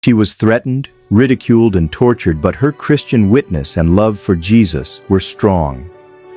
She was threatened, ridiculed, and tortured, but her Christian witness and love for Jesus were strong.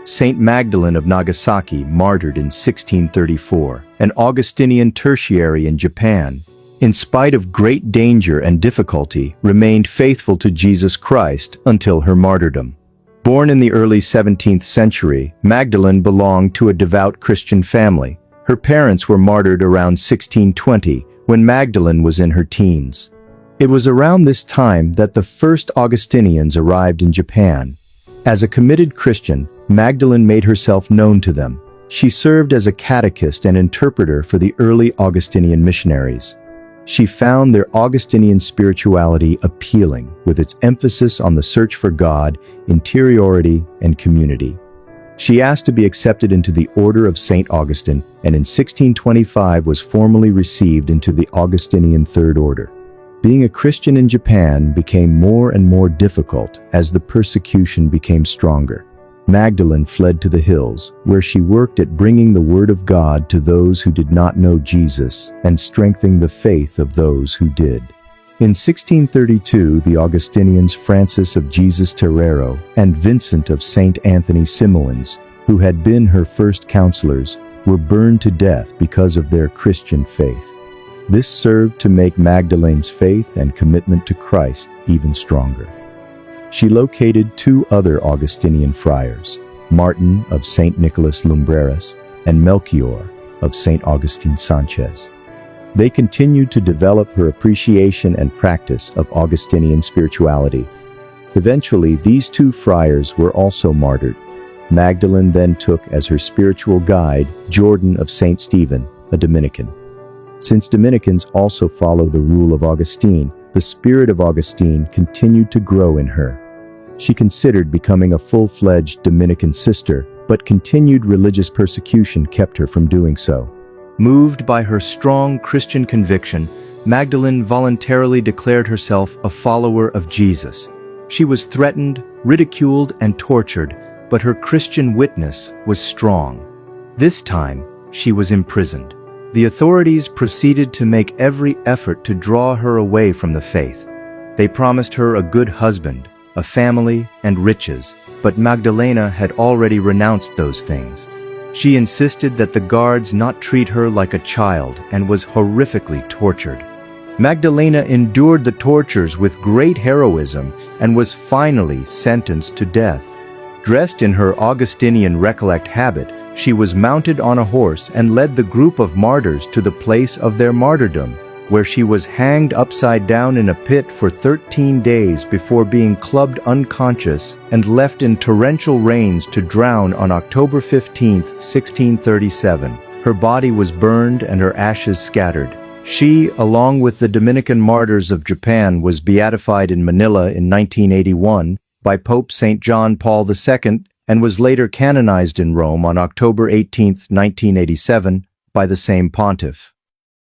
Saint Magdalene of Nagasaki, martyred in 1634, an Augustinian tertiary in Japan, in spite of great danger and difficulty, remained faithful to Jesus Christ until her martyrdom. Born in the early 17th century, Magdalene belonged to a devout Christian family. Her parents were martyred around 1620, when Magdalene was in her teens. It was around this time that the first Augustinians arrived in Japan. As a committed Christian, Magdalene made herself known to them. She served as a catechist and interpreter for the early Augustinian missionaries. She found their Augustinian spirituality appealing, with its emphasis on the search for God, interiority, and community. She asked to be accepted into the Order of St. Augustine, and in 1625 was formally received into the Augustinian Third Order. Being a Christian in Japan became more and more difficult as the persecution became stronger. Magdalene fled to the hills, where she worked at bringing the Word of God to those who did not know Jesus and strengthening the faith of those who did. In 1632, the Augustinians Francis of Jesus Terrero and Vincent of St. Anthony Simoens, who had been her first counselors, were burned to death because of their Christian faith. This served to make Magdalene's faith and commitment to Christ even stronger. She located two other Augustinian friars, Martin of St. Nicholas Lumbreras and Melchior of St. Augustine Sanchez. They continued to develop her appreciation and practice of Augustinian spirituality. Eventually, these two friars were also martyred. Magdalene then took as her spiritual guide Jordan of St. Stephen, a Dominican. Since Dominicans also follow the rule of Augustine, the spirit of Augustine continued to grow in her. She considered becoming a full-fledged Dominican sister, but continued religious persecution kept her from doing so. Moved by her strong Christian conviction, Magdalene voluntarily declared herself a follower of Jesus. She was threatened, ridiculed, and tortured, but her Christian witness was strong. This time, she was imprisoned. The authorities proceeded to make every effort to draw her away from the faith. They promised her a good husband, a family, and riches, but Magdalena had already renounced those things. She insisted that the guards not treat her like a child and was horrifically tortured. Magdalena endured the tortures with great heroism and was finally sentenced to death. Dressed in her Augustinian Recollect habit, she was mounted on a horse and led the group of martyrs to the place of their martyrdom, where she was hanged upside down in a pit for 13 days before being clubbed unconscious and left in torrential rains to drown on October 15, 1637. Her body was burned and her ashes scattered. She, along with the Dominican martyrs of Japan, was beatified in Manila in 1981 by Pope St. John Paul II and was later canonized in Rome on October 18, 1987, by the same pontiff.